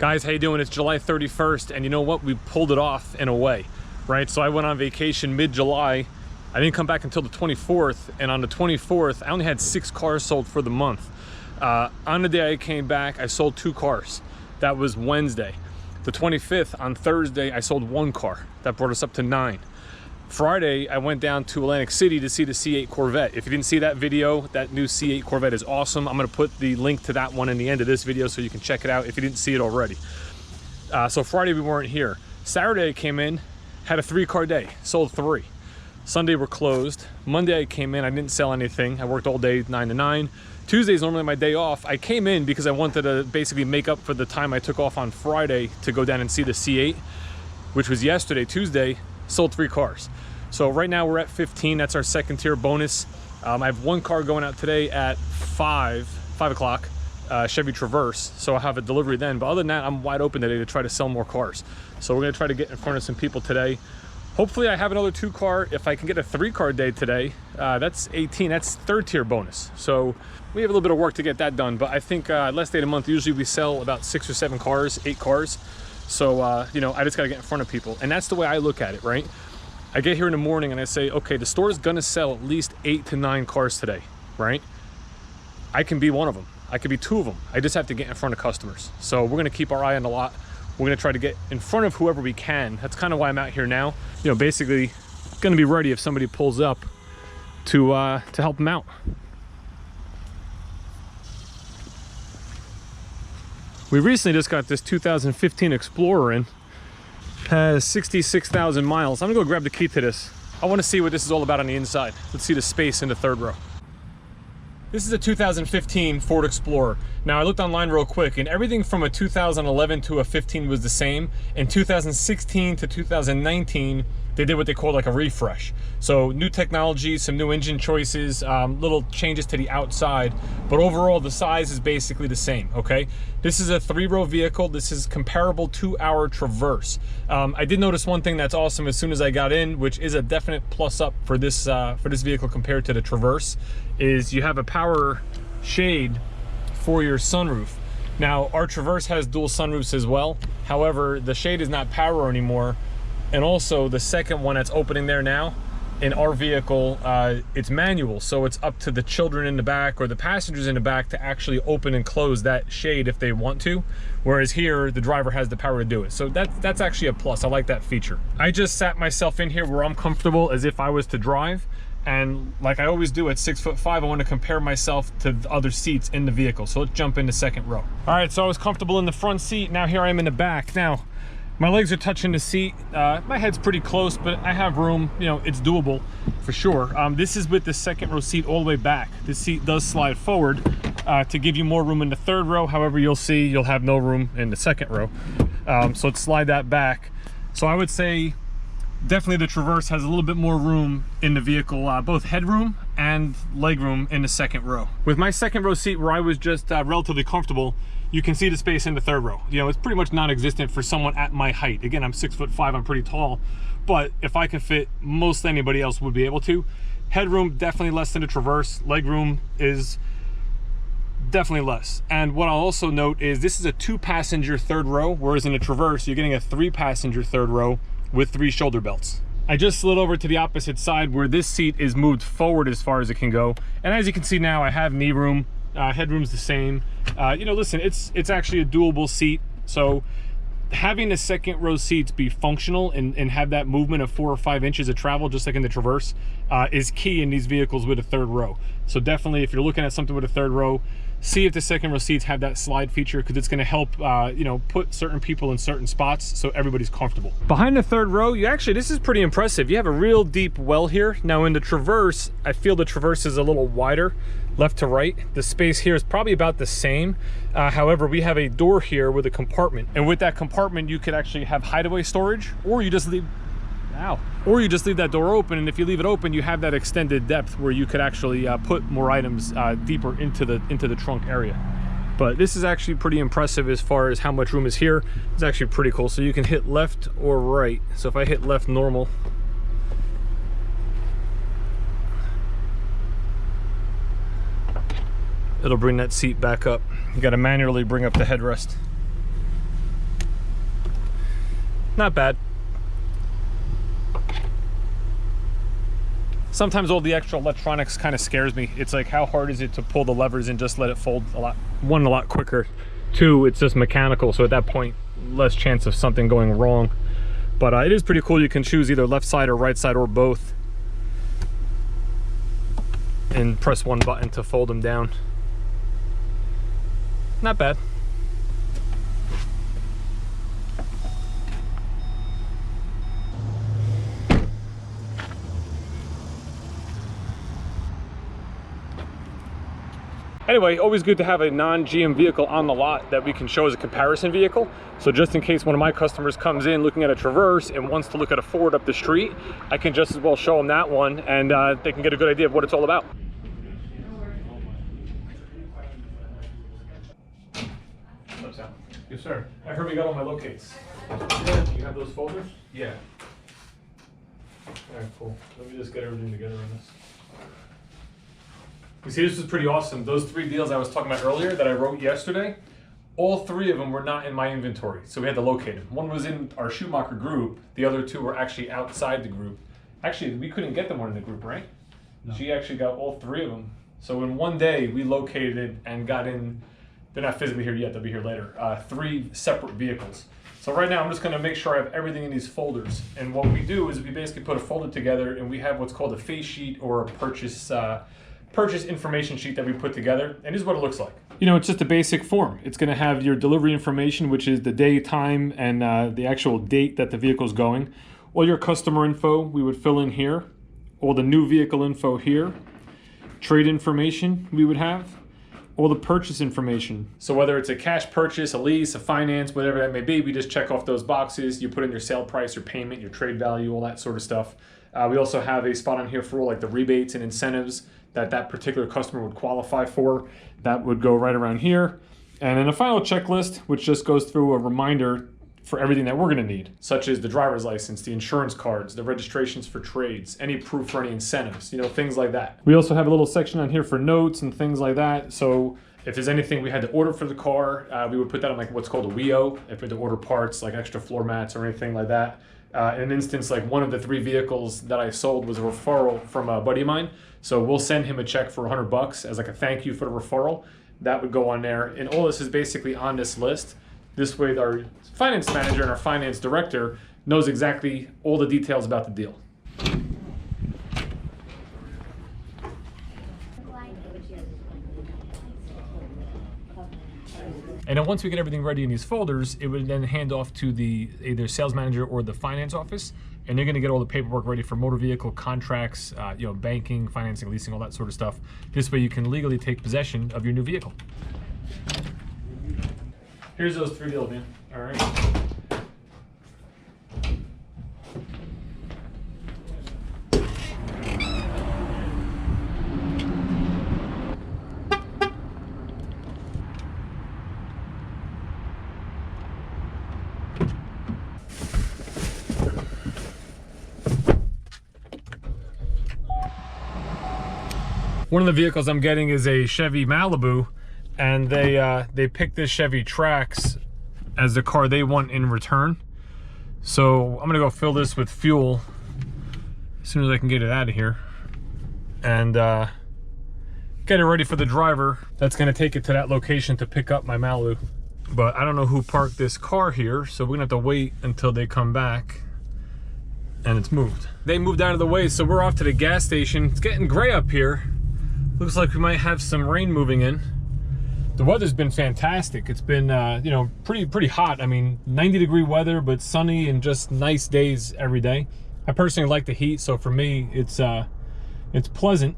Guys, how you doing? It's July 31st, and you know what? We pulled it off in a way, right? So I went on vacation mid-July. I didn't come back until the 24th, and on the 24th, I only had 6 cars sold for the month. On the day I came back, I sold 2 cars. That was Wednesday. The 25th, on Thursday, I sold 1 car. That brought us up to 9. Friday, I went down to Atlantic City to see the C8 Corvette. If you didn't see that video, that new C8 Corvette is awesome. I'm gonna put the link to that one in the end of this video so you can check it out if you didn't see it already. So Friday we weren't here. Saturday I came in, had a 3-car day, sold 3. Sunday we're closed. Monday I came in, I didn't sell anything. I worked all day, 9 to 9. Tuesday is normally my day off. I came in because I wanted to basically make up for the time I took off on Friday to go down and see the C8, which was yesterday, Tuesday. Sold 3 cars. So right now we're at 15. That's our second tier bonus. I have 1 car going out today at 5 o'clock, Chevy Traverse. So I'll have a delivery then. But other than that, I'm wide open today to try to sell more cars. So we're gonna try to get in front of some people today. Hopefully I have another 2-car. If I can get a 3-car day today, that's 18. That's 3rd tier bonus. So we have a little bit of work to get that done. But I think last day of the month, usually we sell about 6 or 7 cars, 8 cars. So, you know, I just got to get in front of people. And that's the way I look at it, right? I get here in the morning and I say, okay, the store is going to sell at least 8 to 9 cars today, right? I can be one of them. I could be 2 of them. I just have to get in front of customers. So we're going to keep our eye on the lot. We're going to try to get in front of whoever we can. That's kind of why I'm out here now. You know, basically going to be ready if somebody pulls up to help them out. We recently just got this 2015 Explorer in. Has 66,000 miles. I'm gonna go grab the key to this. I wanna see what this is all about on the inside. Let's see the space in the 3rd row. This is a 2015 Ford Explorer. Now I looked online real quick and everything from a 2011 to a 15 was the same. In 2016 to 2019, they did what they call like a refresh. So new technology, some new engine choices, little changes to the outside, but overall the size is basically the same, okay? This is a 3-row vehicle. This is comparable to our Traverse. I did notice one thing that's awesome as soon as I got in, which is a definite plus up for this vehicle compared to the Traverse, is you have a power shade for your sunroof. Now our Traverse has dual sunroofs as well. However, the shade is not power anymore. And also the second one that's opening there now, in our vehicle, it's manual. So it's up to the children in the back or the passengers in the back to actually open and close that shade if they want to. Whereas here, the driver has the power to do it. So that's actually a plus. I like that feature. I just sat myself in here where I'm comfortable as if I was to drive. And like I always do at 6'5", I want to compare myself to the other seats in the vehicle. So let's jump into 2nd row. All right, so I was comfortable in the front seat. Now here I am in the back. Now, my legs are touching the seat. My head's pretty close, but I have room. You know, it's doable for sure. This is with the 2nd row seat all the way back. This seat does slide forward to give you more room in the 3rd row. However, you'll see you'll have no room in the 2nd row. So let's slide that back. So I would say definitely the Traverse has a little bit more room in the vehicle, both headroom and legroom in the 2nd row. With my 2nd row seat where I was just relatively comfortable, you can see the space in the 3rd row. You know, it's pretty much non-existent for someone at my height. Again, I'm 6'5", I'm pretty tall, but if I can fit, most anybody else would be able to. Headroom, definitely less than the Traverse. Legroom is definitely less. And what I'll also note is this is a 2-passenger 3rd row, whereas in the Traverse, you're getting a 3-passenger 3rd row with 3 shoulder belts. I just slid over to the opposite side where this seat is moved forward as far as it can go. And as you can see now, I have knee room. Headroom's the same. You know, listen, it's actually a doable seat. So having the 2nd row seats be functional and have that movement of 4 or 5 inches of travel, just like in the Traverse, is key in these vehicles with a 3rd row. So definitely, if you're looking at something with a 3rd row, see if the 2nd row seats have that slide feature, because it's going to help you know, put certain people in certain spots so everybody's comfortable. Behind the 3rd row, you actually, this is pretty impressive. You have a real deep well here. Now in the Traverse, I feel the Traverse is a little wider left to right. The space here is probably about the same. However, we have a door here with a compartment, and with that compartment you could actually have hideaway storage, or you just leave that door open, and if you leave it open, you have that extended depth where you could actually put more items deeper into the trunk area. But this is actually pretty impressive as far as how much room is here. It's actually pretty cool. So you can hit left or right. So if I hit left normal, it'll bring that seat back up. You got to manually bring up the headrest. Not bad. Sometimes all the extra electronics kind of scares me. It's like, how hard is it to pull the levers and just let it fold a lot quicker. Two, it's just mechanical, so at that point, less chance of something going wrong. But it is pretty cool. You can choose either left side or right side or both, and press one button to fold them down. Not bad. Anyway, always good to have a non-GM vehicle on the lot that we can show as a comparison vehicle. So just in case one of my customers comes in looking at a Traverse and wants to look at a Ford up the street, I can just as well show them that one, and they can get a good idea of what it's all about. Yes, sir. I heard we got all my locates. Yeah. You have those folders? Yeah. All right, cool. Let me just get everything together on this. You see, this is pretty awesome. Those 3 deals I was talking about earlier that I wrote yesterday, all 3 of them were not in my inventory, so we had to locate them. One was in our Schumacher group. The other 2 were actually outside the group. Actually, we couldn't get them one in the group, right? No. She actually got all 3 of them. So in one day, we located and got in. They're not physically here yet, they'll be here later. 3 separate vehicles. So right now I'm just gonna make sure I have everything in these folders. And what we do is we basically put a folder together, and we have what's called a face sheet or a purchase information sheet that we put together. And this is what it looks like. You know, it's just a basic form. It's gonna have your delivery information, which is the day, time, and the actual date that the vehicle's going. All your customer info we would fill in here. All the new vehicle info here. Trade information we would have. All the purchase information. So whether it's a cash purchase, a lease, a finance, whatever that may be, we just check off those boxes. You put in your sale price, your payment, your trade value, all that sort of stuff. We also have a spot on here for all like the rebates and incentives that particular customer would qualify for. That would go right around here. And then a final checklist, which just goes through a reminder for everything that we're gonna need, such as the driver's license, the insurance cards, the registrations for trades, any proof for any incentives, you know, things like that. We also have a little section on here for notes and things like that. So if there's anything we had to order for the car, we would put that on like what's called a WEO, if we had to order parts like extra floor mats or anything like that. In an instance, like one of the 3 vehicles that I sold was a referral from a buddy of mine. So we'll send him a check for $100 as like a thank you for the referral. That would go on there. And all this is basically on this list. This way our finance manager and our finance director knows exactly all the details about the deal. And then once we get everything ready in these folders, it would then hand off to the either sales manager or the finance office, and they're going to get all the paperwork ready for motor vehicle contracts, you know, banking, financing, leasing, all that sort of stuff. This way you can legally take possession of your new vehicle. Here's those 3 deals, man. All right. One of the vehicles I'm getting is a Chevy Malibu, and they picked this Chevy Trax as the car they want in return. So I'm gonna go fill this with fuel as soon as I can get it out of here, and get it ready for the driver that's gonna take it to that location to pick up my Malibu. But I don't know who parked this car here, so we're gonna have to wait until they come back. And it's moved. They moved out of the way, so we're off to the gas station. It's getting gray up here. Looks like we might have some rain moving in. The weather's been fantastic. It's been, you know, pretty hot. I mean, 90-degree weather, but sunny and just nice days every day. I personally like the heat, so for me, it's pleasant.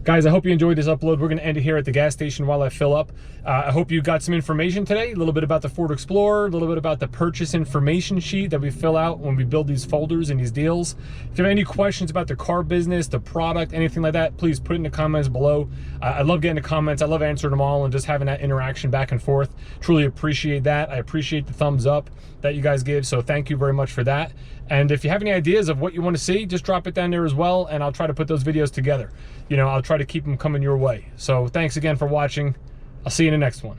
Guys, I hope you enjoyed this upload. We're gonna end it here at the gas station while I fill up. I hope you got some information today, a little bit about the Ford Explorer, a little bit about the purchase information sheet that we fill out when we build these folders and these deals. If you have any questions about the car business, the product, anything like that, please put it in the comments below. I love getting the comments. I love answering them all and just having that interaction back and forth. Truly appreciate that. I appreciate the thumbs up that you guys give, so thank you very much for that. And if you have any ideas of what you want to see, just drop it down there as well, and I'll try to put those videos together. You know, I'll try to keep them coming your way. So thanks again for watching. I'll see you in the next one.